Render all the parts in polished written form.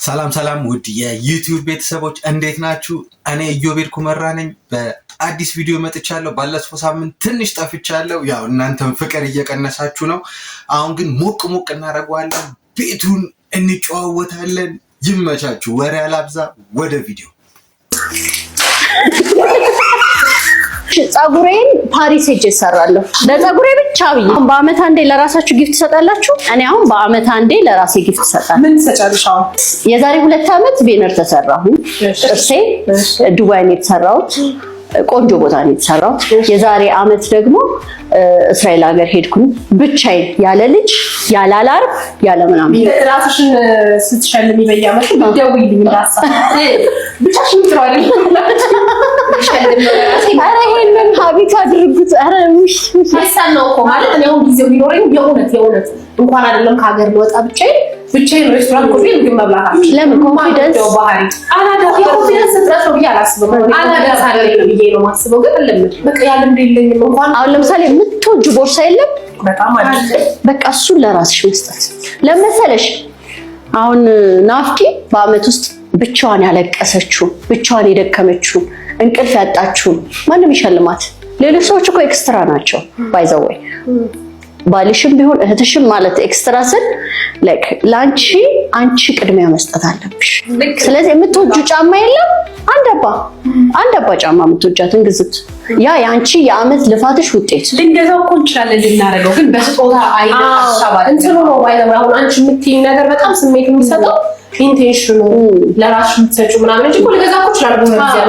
ሰላም ውድ የዩቲዩብ ቤተሰቦች እንዴት ናችሁ? እኔ ኢዮቤል ኩመራ ነኝ። በአዲስ ቪዲዮ መጥቻለሁ። ባለፈው ሳምንት ትንሽ ጠፍቻለሁ። ያው እናንተም ፍቅር እየቀነሳችሁ ነው። አሁን ግን ሞቅ እናደርገዋለን። ቤቱን እንጨዋወታለን። ይመቻችሁ። ወሬ አላብዛ፣ ወደ ቪዲዮ። ጸጉሬን ፓሪስ ሄጄ እሰራለሁ። ለጸጉሬ ብቻ ብዬ በአመት አንዴ ለራሳችሁ ጊፍት ትሰጣላችሁ። እኔ አሁን በአመት አንዴ ለራሴ ጊፍት እሰጣለሁ። ምን ትሰጫለሽ? አሁን የዛሬ 2 አመት ቬነር ተሰራሁ። ጥርሴ ዱባይ ነው የተሰራሁት። ቆንጆ ቦታ ነው የተሰራሁት። የዛሬ አመት ደግሞ እስራኤል ሀገር ሄድኩኝ ብቻዬን፣ ያለ ልጅ፣ ያለ አላርም፣ ያለ ምናምን። ራስሽን ስትሸልሚ በየአመቱ ደውይልኝ እንዳሳ ብቻሽን ትሯለሽ። ኧረ ይሄንን ሀቢት አድርጉት። ኧረ ሀሳብ ነው እኮ ማለት ነው። ጊዜው ቢኖረኝ የእውነት እንኳን አይደለም ከሀገር ልወጣ ብቻዬን ሬስቶራንት ኮፊ ምግብ መብላት አልችልም። ለምን? ኮንፊደንስ ባህሪ ኮንፊደንስ እጥረት ነው ብዬ አላስብም። ብዬ ነው የማስበው። ግን ለምን በቃ ያለ እንደሌለኝም እንኳን አሁን ለምሳሌ የምትወጁ ቦርሳ የለም? በጣም አለ። በቃ እሱን ለራስሽ መስጠት ለመሰለሽ። አሁን ናፍቂ በአመት ውስጥ ብቻዋን ያለቀሰችው፣ ብቻዋን የደከመችው፣ እንቅልፍ ያጣችው ማንም ይሸልማት። ሌሎች ሰዎች እኮ ኤክስትራ ናቸው። ባይዘወይ ባልሽም ቢሆን እህትሽም ማለት ኤክስትራ ስል ላይክ ላንቺ አንቺ ቅድሚያ መስጠት አለብሽ። ስለዚህ የምትወጁ ጫማ የለም? አንድ አባ ጫማ የምትወጃትን ግዝት። ያ ያንቺ የአመት ልፋትሽ ውጤት። ልንገዛው እኮ እንችላለን ልናደርገው፣ ግን በስጦታ አይነት አሳባል እንትኑ ነው ባይዘው። አሁን አንቺ የምትይኝ ነገር በጣም ስሜት የሚሰጠው ኢንቴንሽኑ ለራስሽ የምትሰጪው ምናምን እንጂ እኮ ልገዛ እኮ እችላለሁ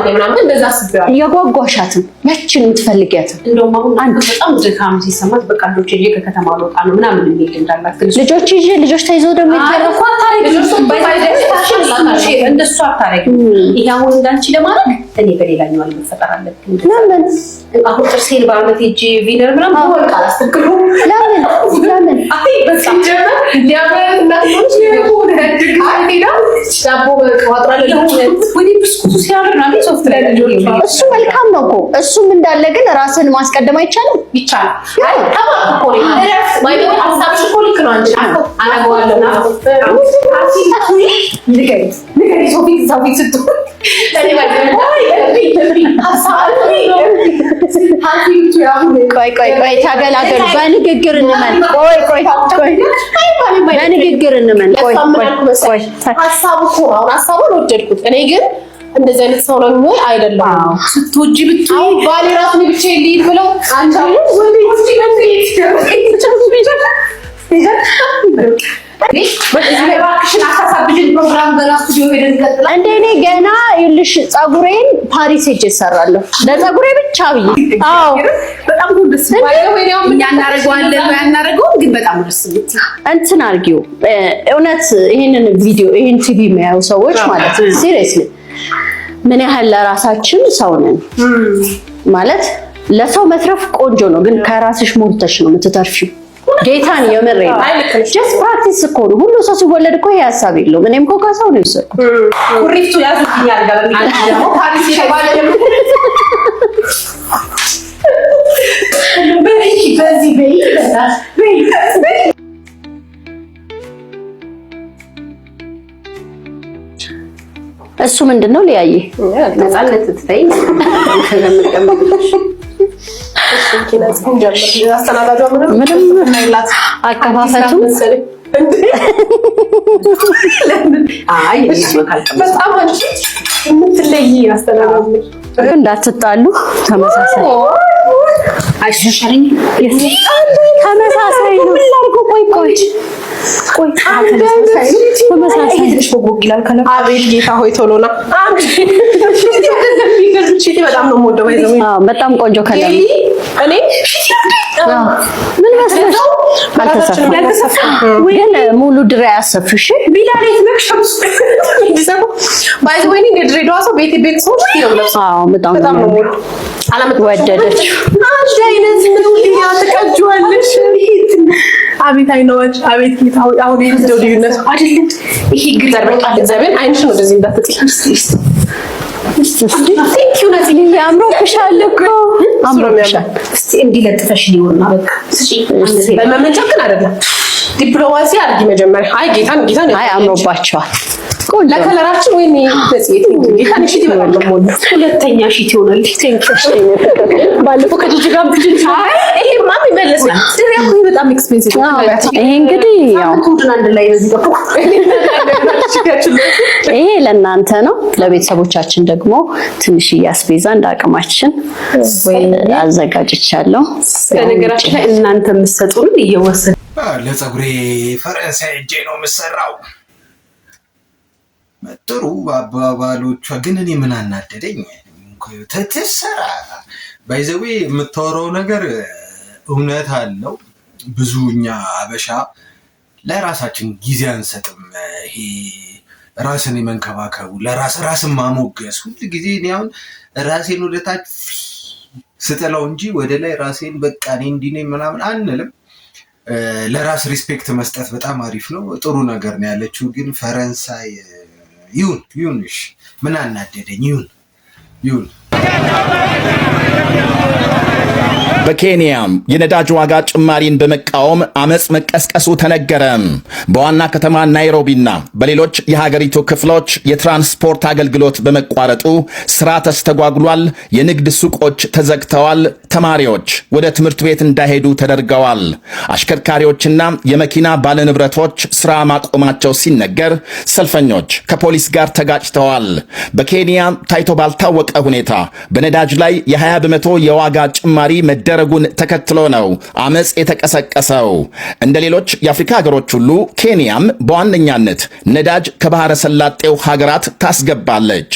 ምናምን እንደዛ አስቤዋለሁ። የጓጓሻትን ያችን የምትፈልጊያትን እንደውም አሁን አንድ በጣም ድካም ሲሰማት በቃ ልጆች ይዤ ከከተማ ልወጣ ነው ምናምን የሚል እንዳላት ልጆች ይዤ ልጆች ተይዘው ደግሞ ይተረፉ እንደሱ አታረጊም። ይሄ አሁን እንዳንቺ ለማድረግ እኔ በሌላኛው ላይ መፈጠር አለብኝ። ለምን አሁን ጥርሴን በአመት ሄጄ ቪነር ምናምን ወርቅ አላስተክሉም። ለምን አይ በቃ ጀመር ሊያመርና ነው ዳቦ በቋጥራለሁ ወይ ብስኩቱ ሲያምር ነው ሶፍት ላይ ልጆች። እሱ መልካም ነው እኮ እሱም እንዳለ፣ ግን ራስን ማስቀደም አይቻልም? ይቻላል። አይ ታማኮሪ ወይ ሀሳብሽ እኮ ልክ ነው። አንቺ አላገዋለሁ ነው ንገሪ ሶፊ ስጡ ቆይ ተገላገሉ። በንግግር እንመን። በንግግር እንመን። ቆይ ሀሳቡ እኮ አሁን ሀሳቡን ወደድኩት። እኔ ግን እንደዚህ አይነት ሰው ነው የሚሆን አይደለም። ስትወጂ ብትይ ባሌ ራሱ ነው ብቻ ልሂድ ብለው አንቺ እንደኔ ገና ይልሽ ጸጉሬን ፓሪስ ሄጄ እሰራለሁ። ለጸጉሬ ብቻ ብዬ በጣም ደስ ባይለው ወይ ነው ያናረገው ግን በጣም ደስ ብት እንትን አርጊው። እውነት ይሄንን ቪዲዮ ይሄን ቲቪ የሚያዩ ሰዎች ማለት ሲሪየስሊ ምን ያህል ለራሳችን ሰው ነን ማለት። ለሰው መትረፍ ቆንጆ ነው፣ ግን ከራስሽ ሞልተሽ ነው የምትተርፊው። ጌታን የምሬ ነው። ጀስት ፕራክቲስ እኮ ነው። ሁሉ ሰው ሲወለድ እኮ ይሄ ሀሳብ የለውም። እኔም እኮ ከሰው ነው የወሰድኩት። ኩሪፍቱ ያዙኛል ገለኝ ደግሞ ፓሪስ የተባለ እሱ ምንድነው ሊያየ ነፃነት ትተይ ምንም አከፋፈቱ የምትለይ አስተናጋጅ እንዳትጣሉ ተመሳሳይ ተመሳሳይ ነው። አቤት ጌታ ሆይ ቶሎና በጣም ነው የምወደው። በጣም ቆንጆ ከለር እኔ ምን መስለሽ አልተሰፋም፣ ግን ሙሉ ድሬ አሰፍሽ ቢላሌት ነክሽም ባይዘ ወይኔ ድሬዳዋ ሰው ቤት ሰዎች ነው ለብሰው። በጣም ነው ወደደች። አንቺ አይነት ነው ያተቀጁዋለሽ። አቤት አይኖች አቤት ጌታው አሁን ይሄው ልዩነት አይደለም። ይሄ ግርዘር በቃ እግዚአብሔር አይንሽ ነው እንደዚህ እንዳትጥልሽ። ቴንኪው ነፂ ያምሮብሻል እኮ አምሮብሻል። እስቲ እንዲለጥፈሽ ሊሆንና በቃ እሺ በመመንጨቅ አይደለም ዲፕሎማሲ አድርጊ መጀመሪያ። አይ ጌታን አይ አምሮባቸዋል። ለከለራችን ወይ በጽየት እንግዲህ ታንሽት ይበላል ሁለተኛ ሺት ይሆናል። ባለፈው ከጂጂ ጋር ብቻ ይሄ ማም ይመለስና ድሪያው በጣም ኤክስፔንሲቭ ነው። ይሄ እንግዲህ ያው ሁሉን አንድ ላይ በዚህ ጋር ይሄ ለእናንተ ነው። ለቤተሰቦቻችን ደግሞ ትንሽ ያስቤዛ እንዳቅማችን አዘጋጅቻለሁ። በነገራችን ላይ እናንተ የምትሰጡን እየወሰደ ለፀጉሬ ፈረንሳይ እጄ ነው የምሰራው። ጥሩ አባባሎቿ ግን እኔ ምን አናደደኝ ተትሰራ ባይዘዌ የምታወራው ነገር እውነት አለው። ብዙ እኛ አበሻ ለራሳችን ጊዜ አንሰጥም። ይሄ ራስን የመንከባከቡ ራስን ማሞገስ ሁሉ ጊዜ እኔ አሁን ራሴን ወደታች ስጥለው እንጂ ወደ ላይ ራሴን በቃ እኔ እንዲህ ነኝ ምናምን አንልም። ለራስ ሪስፔክት መስጠት በጣም አሪፍ ነው። ጥሩ ነገር ነው ያለችው። ግን ፈረንሳይ ይሁንሽ ምን አናደደኝ። ይሁን በኬንያም የነዳጅ ዋጋ ጭማሪን በመቃወም አመጽ መቀስቀሱ ተነገረ። በዋና ከተማ ናይሮቢና በሌሎች የሀገሪቱ ክፍሎች የትራንስፖርት አገልግሎት በመቋረጡ ስራ ተስተጓጉሏል። የንግድ ሱቆች ተዘግተዋል። ተማሪዎች ወደ ትምህርት ቤት እንዳይሄዱ ተደርገዋል። አሽከርካሪዎችና የመኪና ባለንብረቶች ስራ ማቆማቸው ሲነገር፣ ሰልፈኞች ከፖሊስ ጋር ተጋጭተዋል። በኬንያ ታይቶ ባልታወቀ ሁኔታ በነዳጅ ላይ የ20 በመቶ የዋጋ ጭማሪ መደረጉን ተከትሎ ነው አመጽ የተቀሰቀሰው። እንደ ሌሎች የአፍሪካ ሀገሮች ሁሉ ኬንያም በዋነኛነት ነዳጅ ከባህረ ሰላጤው ሀገራት ታስገባለች።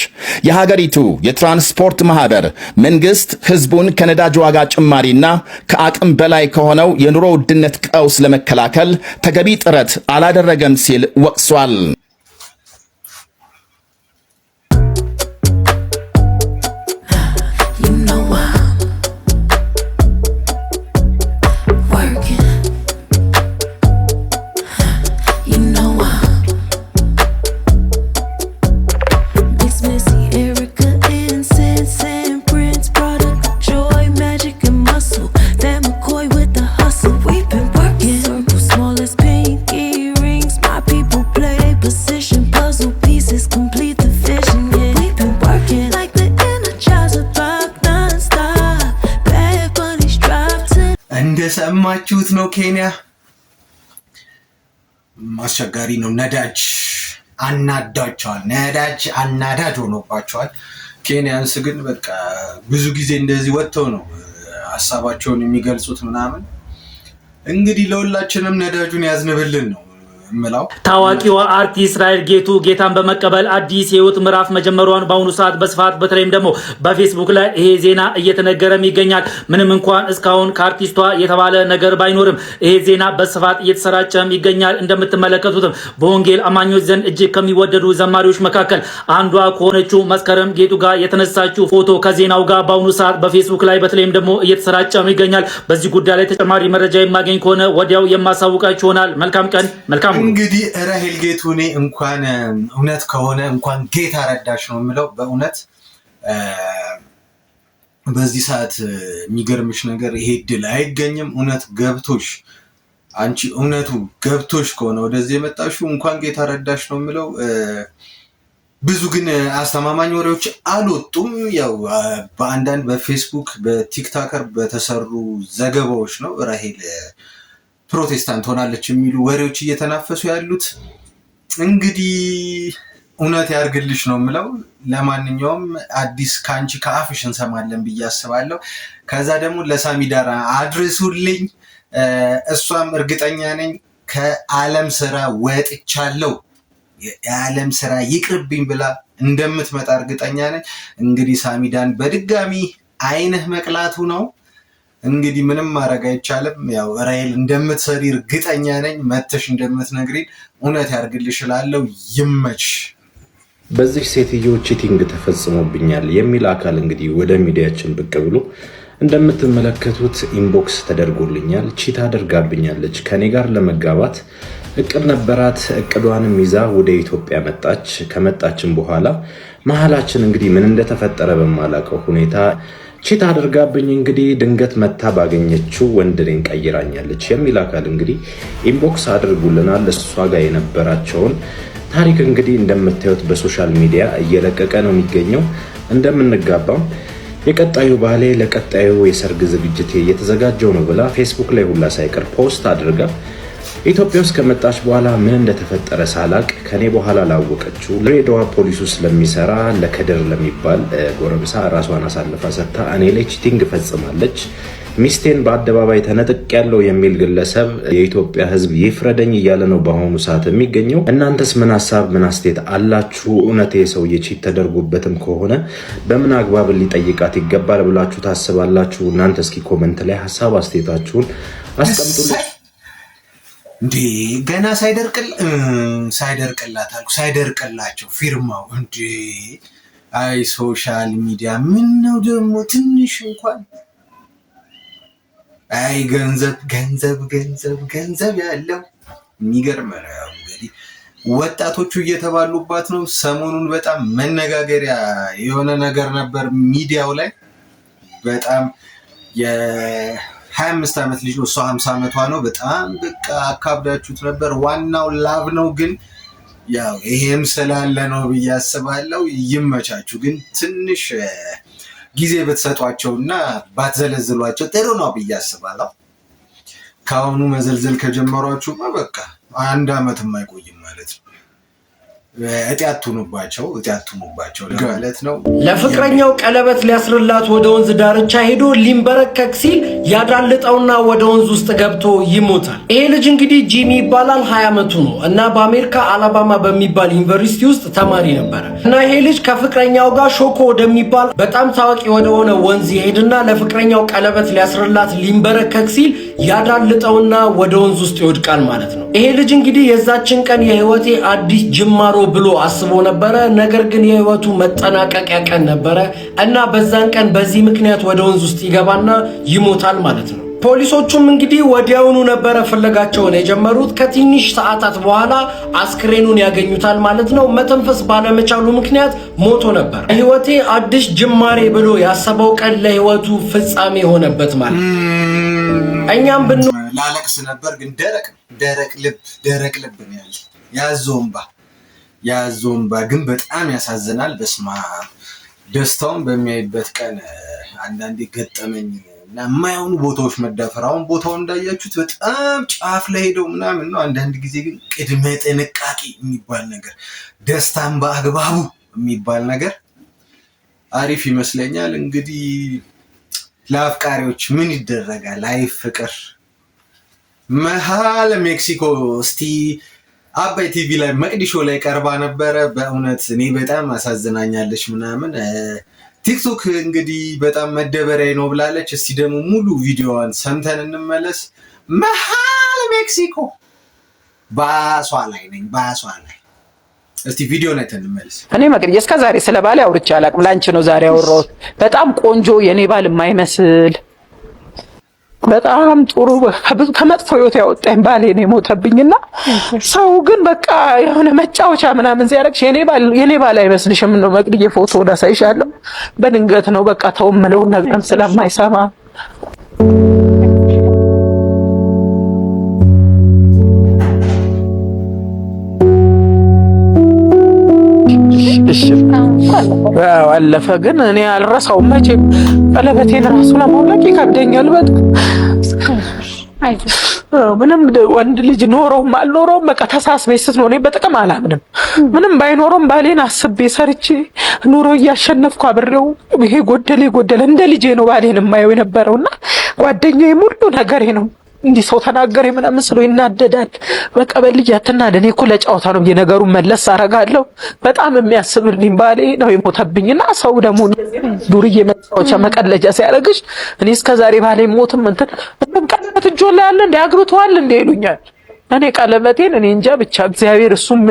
የሀገሪቱ የትራንስፖርት ማህበር መንግስት ህዝቡን ከነዳጅ ዋጋ ጭማሪና ከአቅም በላይ ከሆነው የኑሮ ውድነት ቀውስ ለመከላከል ተገቢ ጥረት አላደረገም ሲል ወቅሷል። እንደሰማችሁት ነው። ኬንያ አስቸጋሪ ነው። ነዳጅ አናዳቸዋል። ነዳጅ አናዳጅ ሆኖባቸዋል። ኬንያንስ ግን በቃ ብዙ ጊዜ እንደዚህ ወጥተው ነው ሀሳባቸውን የሚገልጹት ምናምን። እንግዲህ ለሁላችንም ነዳጁን ያዝንብልን ነው እምላው። ታዋቂዋ አርቲስት ራሔል ጌቱ ጌታን በመቀበል አዲስ የህይወት ምዕራፍ መጀመሯን በአሁኑ ሰዓት በስፋት በተለይም ደግሞ በፌስቡክ ላይ ይሄ ዜና እየተነገረም ይገኛል። ምንም እንኳን እስካሁን ከአርቲስቷ የተባለ ነገር ባይኖርም ይሄ ዜና በስፋት እየተሰራጨም ይገኛል። እንደምትመለከቱትም በወንጌል አማኞች ዘንድ እጅግ ከሚወደዱ ዘማሪዎች መካከል አንዷ ከሆነችው መስከረም ጌቱ ጋር የተነሳችው ፎቶ ከዜናው ጋር በአሁኑ ሰዓት በፌስቡክ ላይ በተለይም ደግሞ እየተሰራጨም ይገኛል። በዚህ ጉዳይ ላይ ተጨማሪ መረጃ የማገኝ ከሆነ ወዲያው የማሳውቃችሁ ይሆናል። መልካም ቀን፣ መልካም። እንግዲህ ራሔል ጌቱ እኔ እንኳን እውነት ከሆነ እንኳን ጌታ ረዳሽ ነው የምለው። በእውነት በዚህ ሰዓት የሚገርምሽ ነገር ይሄ ድል አይገኝም። እውነት ገብቶሽ አንቺ እውነቱ ገብቶሽ ከሆነ ወደዚህ የመጣሽው እንኳን ጌታ ረዳሽ ነው የምለው። ብዙ ግን አስተማማኝ ወሬዎች አልወጡም። ያው በአንዳንድ በፌስቡክ በቲክቶከር በተሰሩ ዘገባዎች ነው ራሔል ፕሮቴስታንት ሆናለች የሚሉ ወሬዎች እየተናፈሱ ያሉት። እንግዲህ እውነት ያርግልሽ ነው የምለው። ለማንኛውም አዲስ ከአንቺ ከአፍሽ እንሰማለን ብዬ አስባለሁ። ከዛ ደግሞ ለሳሚዳራ አድርሱልኝ። እሷም እርግጠኛ ነኝ ከዓለም ስራ ወጥቻለሁ፣ የዓለም ስራ ይቅርብኝ ብላ እንደምትመጣ እርግጠኛ ነኝ። እንግዲህ ሳሚዳን በድጋሚ አይንህ መቅላቱ ነው። እንግዲህ ምንም ማድረግ አይቻልም። ያው ራሔል እንደምትሰሪ እርግጠኛ ነኝ። መተሽ እንደምትነግሪን እውነት ያርግልሽ እላለሁ። ይመች። በዚህ ሴትዮ ቺቲንግ ተፈጽሞብኛል የሚል አካል እንግዲህ ወደ ሚዲያችን ብቅ ብሎ እንደምትመለከቱት ኢንቦክስ ተደርጎልኛል። ቺት አድርጋብኛለች። ከኔ ጋር ለመጋባት እቅድ ነበራት። እቅዷንም ይዛ ወደ ኢትዮጵያ መጣች። ከመጣችን በኋላ መሀላችን እንግዲህ ምን እንደተፈጠረ በማላውቀው ሁኔታ ቺት አድርጋብኝ እንግዲህ ድንገት መታ ባገኘችው ወንድ እኔን ቀይራኛለች የሚል አካል እንግዲህ ኢንቦክስ አድርጉልናል። እሷ ጋር የነበራቸውን ታሪክ እንግዲህ እንደምታዩት በሶሻል ሚዲያ እየለቀቀ ነው የሚገኘው። እንደምንጋባም የቀጣዩ ባሌ ለቀጣዩ የሰርግ ዝግጅት እየተዘጋጀው ነው ብላ ፌስቡክ ላይ ሁላ ሳይቀር ፖስት አድርጋ ኢትዮጵያ ውስጥ ከመጣች በኋላ ምን እንደተፈጠረ ሳላቅ ከኔ በኋላ ላወቀችው ለሬዳዋ ፖሊስ ውስጥ ለሚሰራ ለከድር ለሚባል ጎረምሳ ራሷን አሳልፋ ሰጥታ እኔ ላይ ቺቲንግ ፈጽማለች። ሚስቴን በአደባባይ ተነጥቅ ያለው የሚል ግለሰብ የኢትዮጵያ ሕዝብ ይፍረደኝ እያለ ነው በአሁኑ ሰዓት የሚገኘው። እናንተስ ምን ሀሳብ ምን አስተያየት አላችሁ? እውነት የሰውዬ ቺት ተደርጎበትም ከሆነ በምን አግባብ ሊጠይቃት ይገባል ብላችሁ ታስባላችሁ? እናንተ እስኪ ኮመንት ላይ ሀሳብ አስተያየታችሁን አስቀምጡልኝ። እንዴ ገና ሳይደርቅላት አልኩ ሳይደርቅላቸው ፊርማው እንዴ! አይ ሶሻል ሚዲያ ምን ነው ደግሞ ትንሽ እንኳን አይ ገንዘብ ያለው የሚገርም ነው። እንግዲህ ወጣቶቹ እየተባሉባት ነው። ሰሞኑን በጣም መነጋገሪያ የሆነ ነገር ነበር ሚዲያው ላይ። በጣም የ25 ዓመት ልጅ ነው፣ እሷ 50 ዓመቷ ነው። በጣም በቃ አካብዳችሁት ነበር። ዋናው ላብ ነው፣ ግን ያው ይሄም ስላለ ነው ብዬ አስባለሁ። ይመቻችሁ፣ ግን ትንሽ ጊዜ ብትሰጧቸውና ባትዘለዝሏቸው ጥሩ ነው ብዬ አስባለሁ። ከአሁኑ መዘልዘል ከጀመሯችሁማ በቃ 1 ዓመትም አይቆይም ማለት ነው። እጢ አትሁኑባቸው ማለት ነው። ለፍቅረኛው ቀለበት ሊያስርላት ወደ ወንዝ ዳርቻ ሄዶ ሊንበረከክ ሲል ያዳልጠውና ወደ ወንዝ ውስጥ ገብቶ ይሞታል። ይሄ ልጅ እንግዲህ ጂሚ ይባላል። 20 ዓመቱ ነው እና በአሜሪካ አላባማ በሚባል ዩኒቨርሲቲ ውስጥ ተማሪ ነበረ እና ይሄ ልጅ ከፍቅረኛው ጋር ሾኮ ወደሚባል በጣም ታዋቂ ወደሆነ ወንዝ ይሄድና ለፍቅረኛው ቀለበት ሊያስርላት ሊንበረከክ ሲል ያዳልጠውና ወደ ወንዝ ውስጥ ይወድቃል ማለት ነው። ይሄ ልጅ እንግዲህ የዛችን ቀን የህይወቴ አዲስ ጅማሮ ብሎ አስቦ ነበረ። ነገር ግን የህይወቱ መጠናቀቂያ ቀን ነበረ እና በዛን ቀን በዚህ ምክንያት ወደ ወንዝ ውስጥ ይገባና ይሞታል ማለት ነው። ፖሊሶቹም እንግዲህ ወዲያውኑ ነበረ ፍለጋቸውን የጀመሩት። ከትንሽ ሰዓታት በኋላ አስክሬኑን ያገኙታል ማለት ነው። መተንፈስ ባለመቻሉ ምክንያት ሞቶ ነበር። ህይወቴ አዲስ ጅማሬ ብሎ ያሰበው ቀን ለህይወቱ ፍጻሜ ሆነበት ማለት ነው። እኛም ላለቅስ ነበር፣ ግን ደረቅ ልብ ነው ያለ ያዞምባ ግን በጣም ያሳዝናል። በስማ ደስታውን በሚያይበት ቀን አንዳንዴ ገጠመኝ እና የማይሆኑ ቦታዎች መዳፈር። አሁን ቦታው እንዳያችሁት በጣም ጫፍ ላይ ሄደው ምናምን ነው። አንዳንድ ጊዜ ግን ቅድመ ጥንቃቄ የሚባል ነገር፣ ደስታን በአግባቡ የሚባል ነገር አሪፍ ይመስለኛል። እንግዲህ ለአፍቃሪዎች ምን ይደረጋል? አይ ፍቅር መሀል ሜክሲኮ እስቲ አባይ ቲቪ ላይ መቅዲሾ ላይ ቀርባ ነበረ። በእውነት እኔ በጣም አሳዝናኛለች ምናምን። ቲክቶክ እንግዲህ በጣም መደበሪያ ነው ብላለች። እስቲ ደግሞ ሙሉ ቪዲዮዋን ሰምተን እንመለስ። መሀል ሜክሲኮ ባሷ ላይ እስቲ ቪዲዮ ላይ እንመለስ። እኔ መቅዲዬ እስከ ዛሬ ስለ ባሌ አውርቼ አላውቅም። ላንቺ ነው ዛሬ አወራሁት። በጣም ቆንጆ የኔ ባል የማይመስል በጣም ጥሩ ከመጥፎ ህይወት ያወጣኝ ባሌ ነው የሞተብኝና ሰው ግን በቃ የሆነ መጫወቻ ምናምን ሲያደርግሽ የኔ ባል አይመስልሽም ነው መቅዲዬ። ፎቶ ዳሳይሻለሁ። በድንገት ነው በቃ ተወመለው ነገር ስለማይሰማ አለፈ። ግን እኔ አልረሳውም መቼም። ቀለበቴን ራሱ ለማውለቅ ይከብደኛል በጣም። ምንም ወንድ ልጅ ኖረውም አልኖረውም በቃ ተሳስበሽ ስትኖር እኔ በጥቅም አላምንም። ምንም ባይኖረውም ባሌን አስቤ ሰርቼ ኑሮ እያሸነፍኩ አብሬው ይሄ ጎደለ እንደ ልጄ ነው ባሌን የማየው የነበረውና ጓደኛዬ ሙሉ ነገሬ ነው። እንዲህ ሰው ተናገረ ምናምን ስለው ይናደዳል። በቃ በልጅ አትናደድ፣ እኔ እኮ ለጫወታ ነው የነገሩን መለስ አደርጋለሁ። በጣም የሚያስብልኝ ባሌ ነው የሞተብኝና ሰው ደግሞ ዱርዬ መጫወቻ መቀለጃ ሲያደርግሽ እኔ እስከዛሬ ባሌ ሞትም እንትን ቀለበት እጆ ላይ ያለ እንደ አግብቷል እንደ ይሉኛል። እኔ ቀለበቴን እኔ እንጃ ብቻ እግዚአብሔር እሱም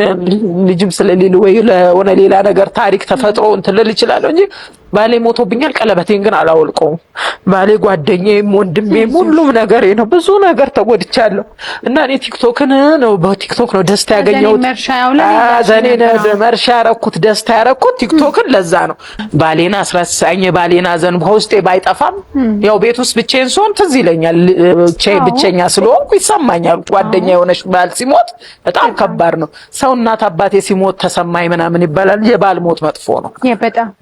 ልጅም ስለሌለ ወይ ለሆነ ሌላ ነገር ታሪክ ተፈጥሮ እንትን ልል ይችላል እንጂ ባሌ ሞቶብኛል፣ ቀለበቴን ግን አላወልቀውም። ባሌ ጓደኛዬም ወንድሜም ሁሉም ነገሬ ነው። ብዙ ነገር ተጎድቻለሁ እና እኔ ቲክቶክን ነው በቲክቶክ ነው ደስታ ያገኘሁት። ዘኔ መርሻ ያረኩት ደስታ ያረኩት ቲክቶክን ለዛ ነው። ባሌና አስረሳኝ ባሌና ዘን በውስጤ ባይጠፋም ያው ቤት ውስጥ ብቻዬን ስሆን ትዝ ይለኛል። ብቸኛ ስለሆንኩ ይሰማኛል። ጓደኛ የሆነች ባል ሲሞት በጣም ከባድ ነው። ሰው እናት አባቴ ሲሞት ተሰማኝ ምናምን ይባላል። የባል ሞት መጥፎ ነው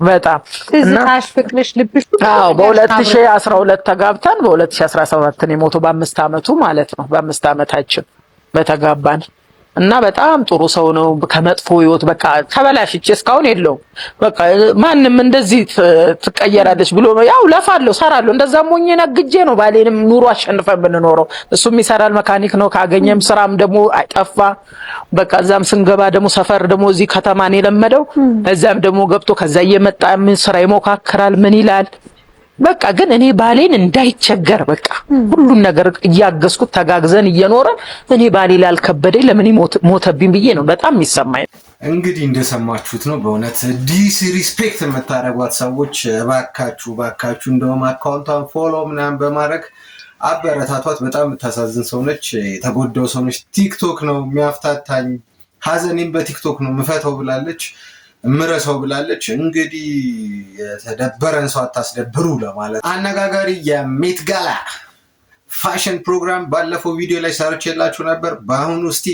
በጣም ትዝታሽ ፍቅርሽ ልብሽ። አዎ በ2012 ተጋብተን በ2017 ነው የሞተው። በ5 አመቱ ማለት ነው። በ5 አመታችን በተጋባን እና በጣም ጥሩ ሰው ነው። ከመጥፎ ህይወት በቃ ተበላሽቼ እስካሁን የለውም። በቃ ማንም እንደዚህ ትቀየራለች ብሎ ያው ለፋለሁ ሰራለሁ። እንደዛም ሆኜ ነግጄ ነው ባሌንም ኑሮ አሸንፈን ብንኖረው። እሱም ይሰራል መካኒክ ነው። ካገኘም ስራም ደግሞ አይጠፋ። በቃ እዛም ስንገባ ደግሞ ሰፈር ደግሞ እዚህ ከተማ ነው የለመደው። እዛም ደግሞ ገብቶ ከዛ እየመጣ ምን ስራ ይሞካከራል ምን ይላል። በቃ ግን እኔ ባሌን እንዳይቸገር በቃ ሁሉን ነገር እያገዝኩት ተጋግዘን እየኖረን እኔ ባሌ ላልከበደኝ ለምን ሞተብኝ ብዬ ነው በጣም የሚሰማኝ። እንግዲህ እንደሰማችሁት ነው። በእውነት ዲስ ሪስፔክት የምታደርጓት ሰዎች ባካችሁ እንደውም አካውንቷን ፎሎ ምናምን በማድረግ አበረታቷት። በጣም የምታሳዝን ሰው ነች። የተጎዳው ሰው ነች። ቲክቶክ ነው የሚያፍታታኝ፣ ሀዘኔም በቲክቶክ ነው ምፈተው ብላለች። ምረሰው ብላለች። እንግዲህ የተደበረን ሰው አታስደብሩ ለማለት አነጋጋሪ የሜት ጋላ ፋሽን ፕሮግራም ባለፈው ቪዲዮ ላይ ሰርቼላችሁ ነበር። በአሁኑ እስቲ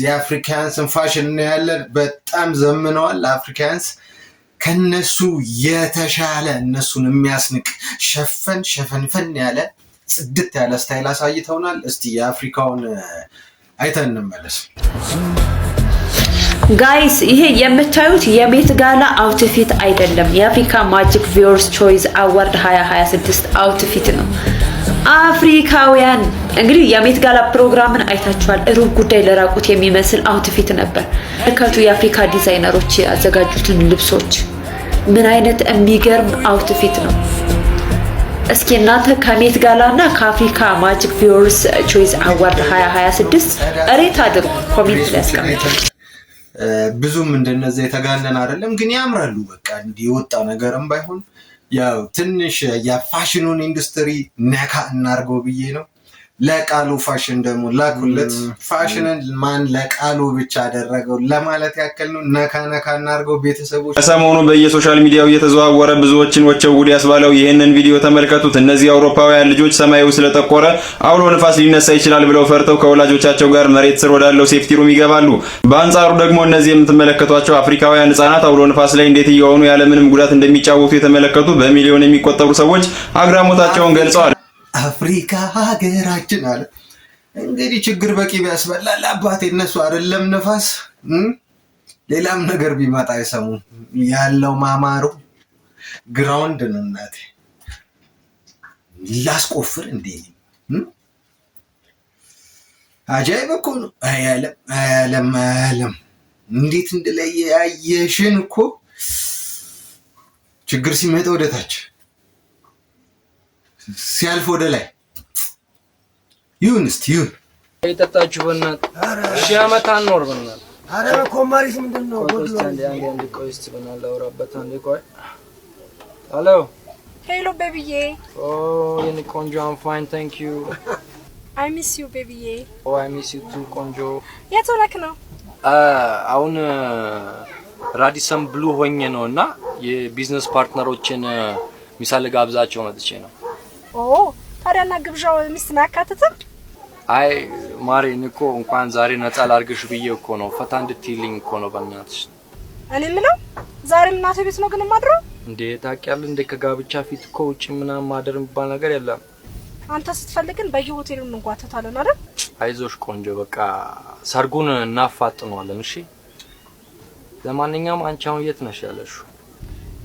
የአፍሪካንስን ፋሽን እናያለን። በጣም ዘምነዋል አፍሪካንስ። ከነሱ የተሻለ እነሱን የሚያስንቅ ሸፈንፈን ያለ ጽድት ያለ ስታይል አሳይተውናል። እስቲ የአፍሪካውን አይተን እንመለስ። ጋይስ ይሄ የምታዩት የሜት ጋላ አውትፊት አይደለም። የአፍሪካ ማጂክ ቪውየርስ ቾይስ አዋርድ 2026 አውትፊት ነው። አፍሪካውያን እንግዲህ የሜት ጋላ ፕሮግራምን አይታችኋል። ሩብ ጉዳይ ለራቁት የሚመስል አውትፊት ነበር። ከቱ የአፍሪካ ዲዛይነሮች ያዘጋጁትን ልብሶች ምን አይነት የሚገርም አውትፊት ነው። እስኪ እናንተ ከሜት ጋላ እና ከአፍሪካ ማጂክ ቪውየርስ ቾይስ አዋርድ 2026 ሬት አድርጉ፣ ኮሜንት ላይ አስቀምጡ። ብዙም እንደነዚህ የተጋነን አይደለም ግን ያምራሉ። በቃ እንዲወጣ ነገርም ባይሆን ያው ትንሽ የፋሽኑን ኢንዱስትሪ ነካ እናርገው ብዬ ነው። ለቃሉ ፋሽን ደግሞ ላኩለት። ፋሽንን ማን ለቃሉ ብቻ አደረገው ለማለት ያክል ነው። ነካ እናርገው ቤተሰቦች። ሰሞኑ በየሶሻል ሚዲያው እየተዘዋወረ ብዙዎችን ወቸው ጉድ ያስባለው ይሄንን ቪዲዮ ተመልከቱት። እነዚህ አውሮፓውያን ልጆች ሰማዩ ስለጠቆረ አውሎ ንፋስ ሊነሳ ይችላል ብለው ፈርተው ከወላጆቻቸው ጋር መሬት ስር ወዳለው ሴፍቲ ሩም ይገባሉ። በአንጻሩ ደግሞ እነዚህ የምትመለከቷቸው አፍሪካውያን ህጻናት አውሎ ንፋስ ላይ እንዴት እየሆኑ ያለምንም ጉዳት እንደሚጫወቱ የተመለከቱ በሚሊዮን የሚቆጠሩ ሰዎች አግራሞታቸውን ገልጸዋል። አፍሪካ ሀገራችን አለ እንግዲህ ችግር በቂ ቢያስበላል አባቴ እነሱ አይደለም ነፋስ ሌላም ነገር ቢመጣ አይሰሙም። ያለው ማማሩ ግራውንድ ነው። እናቴ ላስቆፍር እንዴ አጃይብ እኮ ነው። አያለም እንዴት እንደለየ ያየሽን እኮ ችግር ሲመጣ ወደታች ሲያልፍ ወደ ላይ ይሁን የጠጣችሁ በእናትህ ሺህ ዓመት አንኖር በእናትህ። አረ ኮማሪስ ምንድነው? አንዴ ቆይ እስቲ በእናትህ ላውራበት አንዴ ቆይ። ሄሎ ሄሎ ቤቢዬ። ኦ የኔ ቆንጆ I'm fine thank you. I miss you ቤቢዬ። Oh I miss you too ቆንጆ። የት ሆነክ ነው? አሁን ራዲሰን ብሉ ሆኜ ነውና የቢዝነስ ፓርትነሮችን ሚሳል ጋብዛቸው መጥቼ ነው። ኦ ታዲያና ግብዣው ሚስትን አያካትትም? አይ ማሪ ንኮ እንኳን ዛሬ ነፃ ላርግሽ ብዬ እኮ ነው ፈታ እንድትይልኝ እኮ ነው በእናትሽ። እኔ ምነው ዛሬ እናቴ ቤት ነው ግን ማድረው? እንዴ ታውቂያለሽ እንደ ከጋብቻ ፊት እኮ ውጪ ምናምን ማደር የሚባል ነገር የለም። አንተ ስትፈልግን በየሆቴሉ እንጓተታለን አይደል? አይዞሽ ቆንጆ በቃ ሰርጉን እናፋጥነዋለን እሺ። ለማንኛውም አንቺ አሁን የት ነሽ ያለሽው?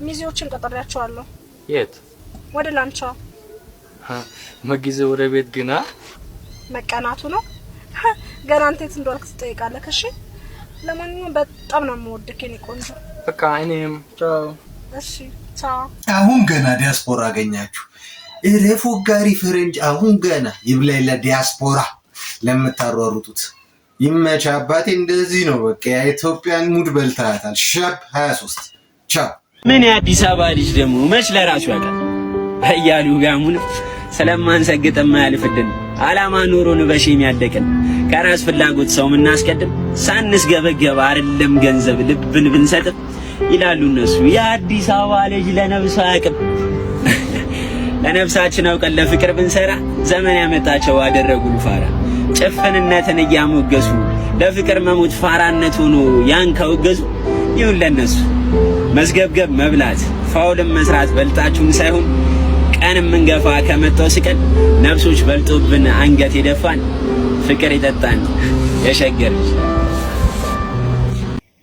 ሚዜዎችን ቀጥሬያቸዋለሁ። የት? ወደ ላንቻ። መጊዜ ወደ ቤት ግና መቀናቱ ነው። ገና አንተ የት እንደሆንክ ትጠይቃለህ። እሺ ለማንኛውም በጣም ነው የምወድክ የኔ ቆንጆ። በቃ እኔም ቻው። እሺ ቻው። አሁን ገና ዲያስፖራ አገኛችሁ። እረፉ ጋሪ ፈረንጅ አሁን ገና ይብላኝ ለዲያስፖራ ለምታሯሩጡት ይመቻ አባቴ። እንደዚህ ነው በቃ የኢትዮጵያን ሙድ በልታታል። ሻፕ 23 ቻው። ምን የአዲስ አበባ ልጅ ደግሞ መች ለራሱ ያውቃል እያሉ ጋሙን ስለማንሰግጥማ ያልፍድን አላማ ኑሮን በሺም ያደቀን ከራስ ፍላጎት ሰው ምናስቀድም ሳንስገበገብ አይደለም ገንዘብ ልብን ብንሰጥ ይላሉ እነሱ። የአዲስ አበባ ልጅ ለነፍሱ አያውቅም። ለነፍሳችን አውቀን ለፍቅር ብንሰራ ዘመን ያመጣቸው አደረጉን ፋራ ጭፍንነትን እያሞገሱ ለፍቅር መሞት ፋራነት ሆኖ ያን ከወገዙ ይሁን ለነሱ መስገብገብ መብላት ፋውልም መስራት በልጣችሁን ሳይሆን ቀንም መንገፋ ከመጣው ስቀን ነፍሶች በልጦብን አንገት የደፋን ፍቅር ይጠጣን የሸገር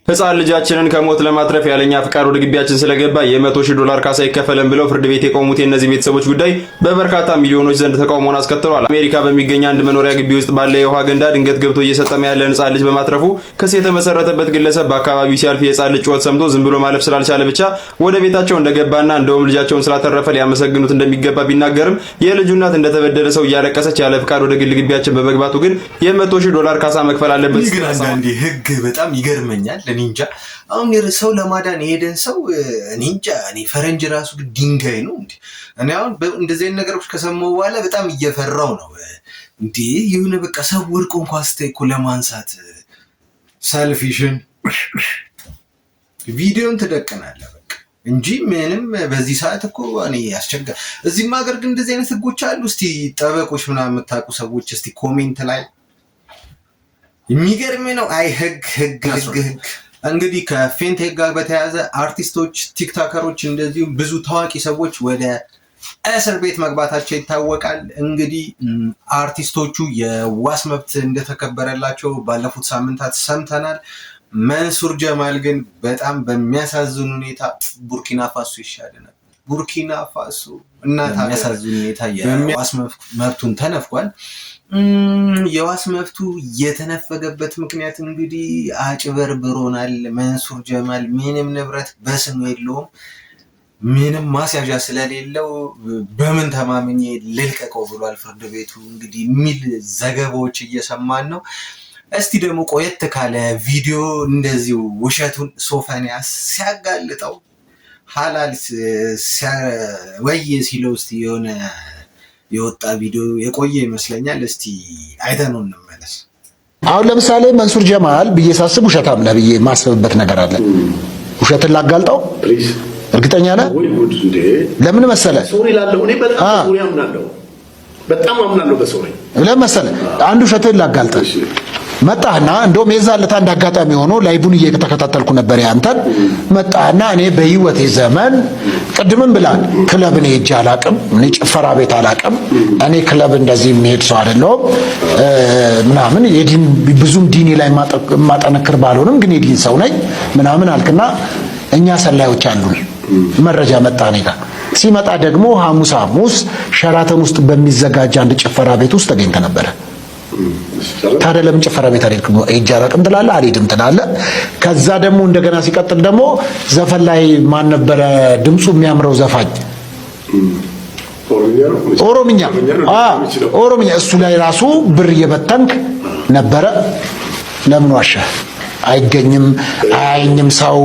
ህፃን ልጃችንን ከሞት ለማትረፍ ያለኛ ፍቃድ ወደ ግቢያችን ስለገባ $100,000 ካሳ ይከፈለን ብለው ፍርድ ቤት የቆሙት የእነዚህ ቤተሰቦች ጉዳይ በበርካታ ሚሊዮኖች ዘንድ ተቃውሞን አስከትሏል። አሜሪካ በሚገኝ አንድ መኖሪያ ግቢ ውስጥ ባለ የውሃ ገንዳ ድንገት ገብቶ እየሰጠመ ያለ ህፃን ልጅ በማትረፉ ክስ የተመሰረተበት ግለሰብ በአካባቢው ሲያልፍ የህፃን ልጅ ጩኸት ሰምቶ ዝም ብሎ ማለፍ ስላልቻለ ብቻ ወደ ቤታቸው እንደገባና እንደውም ልጃቸውን ስላተረፈ ሊያመሰግኑት እንደሚገባ ቢናገርም የልጁ እናት እንደተበደለ ሰው እያለቀሰች ያለ ፍቃድ ወደ ግል ግቢያችን በመግባቱ ግን $100,000 ካሳ መክፈል አለበት። ግን አንዳንዴ ህግ በጣም ይገርመኛል። እንጃ አሁን ሰው ለማዳን የሄደን ሰው እንጃ እኔ ፈረንጅ ራሱ ድንጋይ ነው እንዴ? እኔ አሁን እንደዚህ አይነት ነገሮች ከሰማሁ በኋላ በጣም እየፈራው ነው እንዴ። የሆነ በቃ ሰው ወርቆ እንኳን ስቴኮ ለማንሳት ሰልፊሽን ቪዲዮን ትደቅናለህ በቃ እንጂ ምንም በዚህ ሰዓት እኮ እኔ ያስቸጋል። እዚህም ሀገር ግን እንደዚህ አይነት ህጎች አሉ። እስቲ ጠበቆች ምናምን የምታውቁ ሰዎች እስቲ ኮሜንት ላይ የሚገርም ነው። አይ ህግ እንግዲህ ከፌንቴክ ጋር በተያያዘ አርቲስቶች፣ ቲክቶከሮች እንደዚሁም ብዙ ታዋቂ ሰዎች ወደ እስር ቤት መግባታቸው ይታወቃል። እንግዲህ አርቲስቶቹ የዋስ መብት እንደተከበረላቸው ባለፉት ሳምንታት ሰምተናል። መንሱር ጀማል ግን በጣም በሚያሳዝን ሁኔታ ቡርኪና ፋሶ ይሻለናል። ቡርኪና ፋሶ እናት በሚያሳዝን ሁኔታ የዋስ መብቱን ተነፍጓል። የዋስ መብቱ የተነፈገበት ምክንያት እንግዲህ አጭበርብሮናል። መንሱር ጀማል ምንም ንብረት በስሙ የለውም፣ ምንም ማስያዣ ስለሌለው በምን ተማምኜ ልልቀቀው ብሏል ፍርድ ቤቱ እንግዲህ የሚል ዘገባዎች እየሰማን ነው። እስቲ ደግሞ ቆየት ካለ ቪዲዮ እንደዚሁ ውሸቱን ሶፎንያስ ሲያጋልጠው ሐላል ወይ ሲለው እስቲ የሆነ የወጣ ቪዲዮ የቆየ ይመስለኛል። እስቲ አይተነው እንመለስ። አሁን ለምሳሌ መንሱር ጀማል ብዬ ሳስብ ውሸታም ነህ ብዬ ማስበበት ነገር አለ። ውሸትን ላጋልጠው እርግጠኛ ነህ? ለምን መሰለህ? ሶሪ ላለው እኔ በጣም ሶሪ አምናለሁ፣ በጣም አምናለሁ በሶሪ። ለምን መሰለህ? አንድ ውሸትን ላጋልጠህ መጣህና እንደውም የዛለታ እንዳጋጣሚ ሆኖ ላይቡን እየተከታተልኩ ነበር ያንተን። መጣህና እኔ በህይወቴ ዘመን ቅድምም ብላል ክለብ እኔ ሄጄ አላቅም፣ እኔ ጭፈራ ቤት አላቅም፣ እኔ ክለብ እንደዚህ የሚሄድ ሰው አይደለሁም ምናምን የዲን ብዙም ዲኔ ላይ ማጠነክር ባልሆንም ግን የዲን ሰው ነኝ ምናምን አልክና እኛ ሰላዮች አሉን መረጃ መጣ እኔ ጋር። ሲመጣ ደግሞ ሐሙስ ሸራተን ውስጥ በሚዘጋጅ አንድ ጭፈራ ቤት ውስጥ ተገኝተህ ነበረ። ታዲያ ለምን ጭፈራ ቤት አልሄድክም? ሄጄ አላቅም ትላለህ፣ አልሄድም ትላለህ። ከዛ ደግሞ እንደገና ሲቀጥል ደግሞ ዘፈን ላይ ማን ነበረ ድምፁ የሚያምረው ዘፋኝ? ኦሮምኛ እሱ ላይ ራሱ ብር እየበተንክ ነበረ። ለምን ዋሸህ? አይገኝም አያየኝም ሰው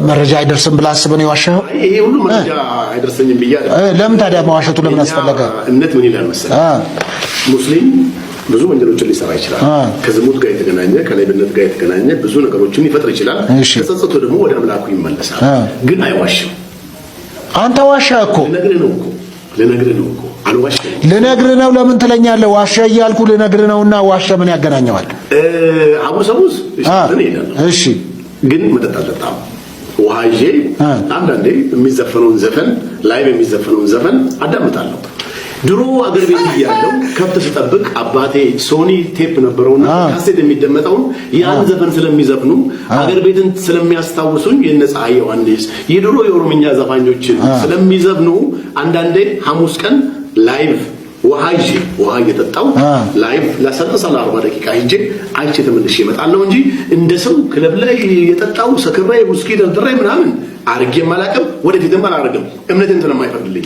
መረጃ አይደርስም ብለህ አስበህ ነው የዋሸኸው? ይሄ ሁሉ መረጃ አይደርሰኝም ብያለሁ። ለምን ታዲያ መዋሸቱ ለምን አስፈለገ? እምነት ምን ይላል መሰለህ? ሙስሊም ብዙ ወንጀሎችን ሊሰራ ይችላል። ከዝሙት ጋር የተገናኘ ከሌብነት ጋር የተገናኘ ብዙ ነገሮችን ሊፈጥር ይችላል። ተጸጽቶ ደግሞ ወደ አምላኩ ይመለሳል። ግን አይዋሽም። አንተ ዋሸህ እኮ። ልነግርህ ነው እኮ አልዋሽም። ልነግርህ ነው ለምን ትለኛለህ? ዋሸህ እያልኩ ልነግርህ ነውና ዋሸህ ምን ያገናኘዋል? አቡሰቡስ እሺ ግን መጠጥ አልጠጣም። ውሃ ይዤ አንዳንዴ የሚዘፈነውን ዘፈን ላይቭ የሚዘፈነውን ዘፈን አዳምጣለሁ። ድሮ አገር ቤት እያለሁ ከብት ስጠብቅ አባቴ ሶኒ ቴፕ ነበረውና ካሴት የሚደመጠውን ያን ዘፈን ስለሚዘፍኑ አገር ቤትን ስለሚያስታውሱኝ የነፀሐይ ዮሐንስ የድሮ የኦሮምኛ ዘፋኞችን ስለሚዘፍኑ አንዳንዴ ሐሙስ ቀን ላይቭ ውሃ እየጠጣሁ ላይቭ ለሰላሳ 40 ደቂቃ ሂጄ አይቼ ተመልሼ እመጣለሁ እንጂ እንደ ሰው ክለብ ላይ የጠጣው ሰክሬ ውስኪ ደርድሬ ምናምን አርጌም አላውቅም፣ ወደፊትም አላደርግም። እምነቴን ስለማይፈቅድልኝ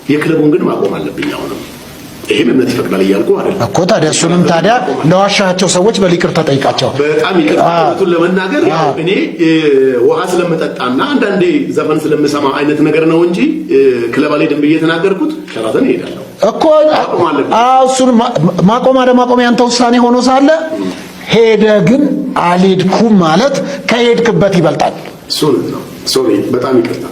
የክለቡን ግን ማቆም አለብኝ። አሁንም ይሄን እምነት ይፈቅዳል እያልኩ አይደል እኮ። ታዲያ እሱንም ታዲያ ለዋሻቸው ሰዎች በይቅርታ ጠይቃቸው። በጣም ይቅርታቱን ለመናገር ያው እኔ ውሃ ስለምጠጣና አንዳንዴ ዘፈን ስለምሰማ አይነት ነገር ነው እንጂ ክለብ አልሄድም ብዬ የተናገርኩት ሸራተን እሄዳለሁ እኮ። እሱን ማቆም አለማቆም ያንተ ውሳኔ ሆኖ ሳለ ሄደ ግን አልሄድኩም ማለት ከሄድክበት ይበልጣል። ሶሪ ነው ሶሪ፣ በጣም ይቅርታ።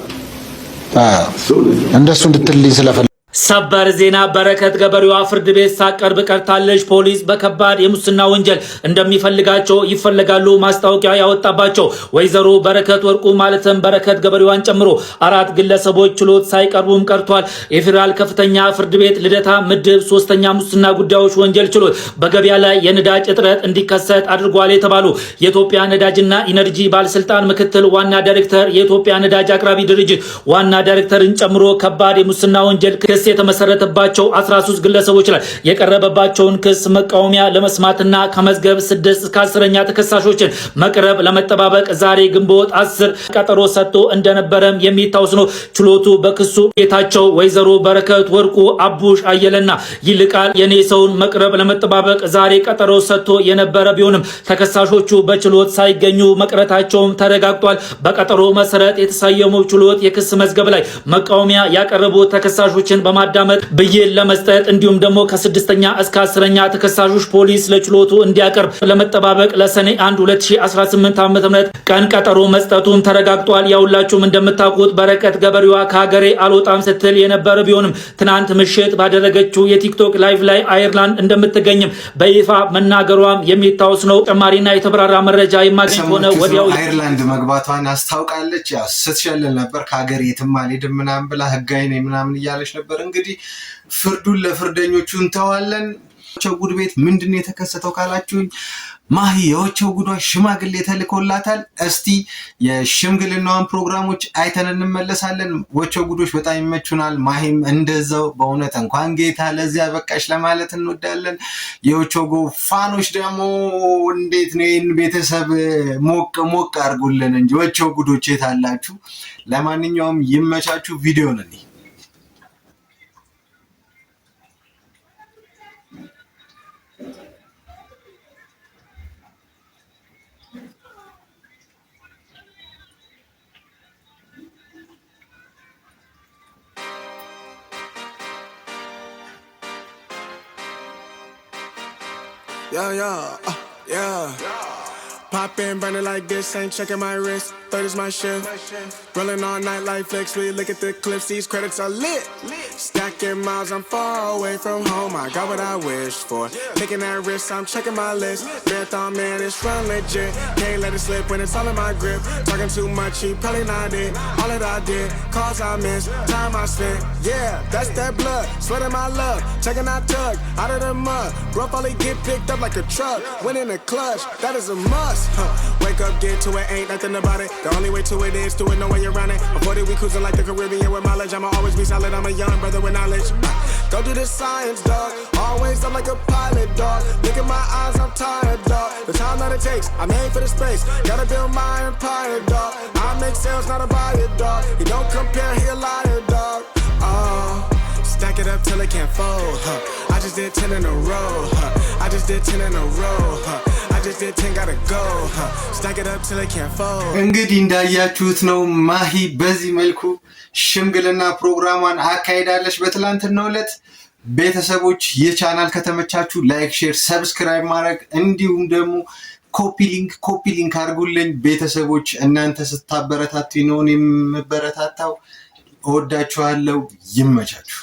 እንደሱ እንድትልኝ ስለፈለኩ ሰበር ዜና በረከት ገበሬዋ ፍርድ ቤት ሳቀርብ ቀርታለች። ፖሊስ በከባድ የሙስና ወንጀል እንደሚፈልጋቸው ይፈልጋሉ ማስታወቂያ ያወጣባቸው ወይዘሮ በረከት ወርቁ ማለትም በረከት ገበሬዋን ጨምሮ 4 ግለሰቦች ችሎት ሳይቀርቡም ቀርቷል። የፌዴራል ከፍተኛ ፍርድ ቤት ልደታ ምድብ 3ኛ ሙስና ጉዳዮች ወንጀል ችሎት በገበያ ላይ የነዳጅ እጥረት እንዲከሰት አድርጓል የተባሉ የኢትዮጵያ ነዳጅና ኢነርጂ ባለስልጣን ምክትል ዋና ዳይሬክተር፣ የኢትዮጵያ ነዳጅ አቅራቢ ድርጅት ዋና ዳይሬክተርን ጨምሮ ከባድ የሙስና ወንጀል ክስ የተመሰረተባቸው 13 ግለሰቦች ላይ የቀረበባቸውን ክስ መቃወሚያ ለመስማትና ከመዝገብ 6 እስከ 10ኛ ተከሳሾችን መቅረብ ለመጠባበቅ ዛሬ ግንቦት 10 ቀጠሮ ሰጥቶ እንደነበረም የሚታወስ ነው። ችሎቱ በክሱ ጌታቸው፣ ወይዘሮ በረከት ወርቁ፣ አቡሽ አየለና ይልቃል የኔ ሰውን መቅረብ ለመጠባበቅ ዛሬ ቀጠሮ ሰጥቶ የነበረ ቢሆንም ተከሳሾቹ በችሎት ሳይገኙ መቅረታቸውም ተረጋግጧል። በቀጠሮ መሰረት የተሰየመው ችሎት የክስ መዝገብ ላይ መቃወሚያ ያቀረቡ ተከሳሾችን በማዳመጥ ብይን ለመስጠት እንዲሁም ደግሞ ከ6ኛ እስከ 10ኛ ተከሳሾች ፖሊስ ለችሎቱ እንዲያቀርብ ለመጠባበቅ ለሰኔ 1 2018 ዓ.ም ቀን ቀጠሮ መስጠቱም ተረጋግጧል። ያውላችሁም እንደምታውቁት በረከት ገበሬዋ ከሀገሬ አልወጣም ስትል የነበረ ቢሆንም ትናንት ምሽት ባደረገችው የቲክቶክ ላይቭ ላይ አየርላንድ እንደምትገኝም በይፋ መናገሯም የሚታወስ ነው። ተጨማሪና የተብራራ መረጃ የማግኘት ሆነ ወዲያው አየርላንድ መግባቷን አስታውቃለች። ያው ስትሸልል ነበር ከሀገሬ የትም አልሄድም ምናምን ብላ ህጋዊ ነኝ ምናምን እያለች ነበር። እንግዲህ ፍርዱን ለፍርደኞቹ እንተዋለን። የወቸው ጉድ ቤት ምንድነው የተከሰተው ካላችሁኝ፣ ማሂ የወቸው ጉዷ ሽማግሌ ተልኮላታል። እስቲ የሽምግልናዋን ፕሮግራሞች አይተን እንመለሳለን። ወቸው ጉዶች በጣም ይመቹናል። ማሂም እንደዛው። በእውነት እንኳን ጌታ ለዚያ በቃሽ ለማለት እንወዳለን። የወቸው ጎ ፋኖች ደግሞ እንዴት ነው ይህን ቤተሰብ ሞቅ ሞቅ አድርጉልን እንጂ ወቸው ጉዶች የት አላችሁ? ለማንኛውም ይመቻችሁ። ቪዲዮ ነን Yeah. Pop in, burning like this, ain't checking my wrist. Third is my shift. Rolling all night like flex. We look at the clips, these credits are lit. Stacking miles, I'm far away from home. I got what I wished for. Taking that risk, I'm checking my list. Marathon man, it's run legit. Can't let it slip when it's all in my grip. Talking too much, he probably not it. All that I did, calls I missed, time I spent. Yeah, that's that blood, sweating my love. Checking that tug, out of the mud. Rough only get picked up like a truck. Win in the clutch, that is a must. Wake up, get to it, ain't nothing about it. The only way to it is to it, no way around it. Before that we cruising like the Caribbean with mileage. I'ma always be solid, I'm a young brother with knowledge. Go do the science, dog. Always I'm like a pilot, dog. Look at my eyes, I'm tired, dog. The time that it takes, I made for the space. Gotta build my empire, dog. I make sales, not a buyer, dog. He don't compare, he a liar, dog. Stack it up till it can't fold, I just did 10 in a row, I just did 10 in a row, I just did 10, gotta go, stack it up till it can't fold. እንግዲህ እንዳያችሁት ነው ማሂ በዚህ መልኩ ሽምግልና ፕሮግራሟን አካሄዳለች በትላንትናው ዕለት። ቤተሰቦች የቻናል ከተመቻችሁ ላይክ፣ ሼር፣ ሰብስክራይብ ማድረግ እንዲሁም ደግሞ ኮፒ ሊንክ አድርጉልኝ። ቤተሰቦች እናንተ ስታበረታቱ ነው የምበረታታው። እወዳችኋለሁ። ይመቻችሁ።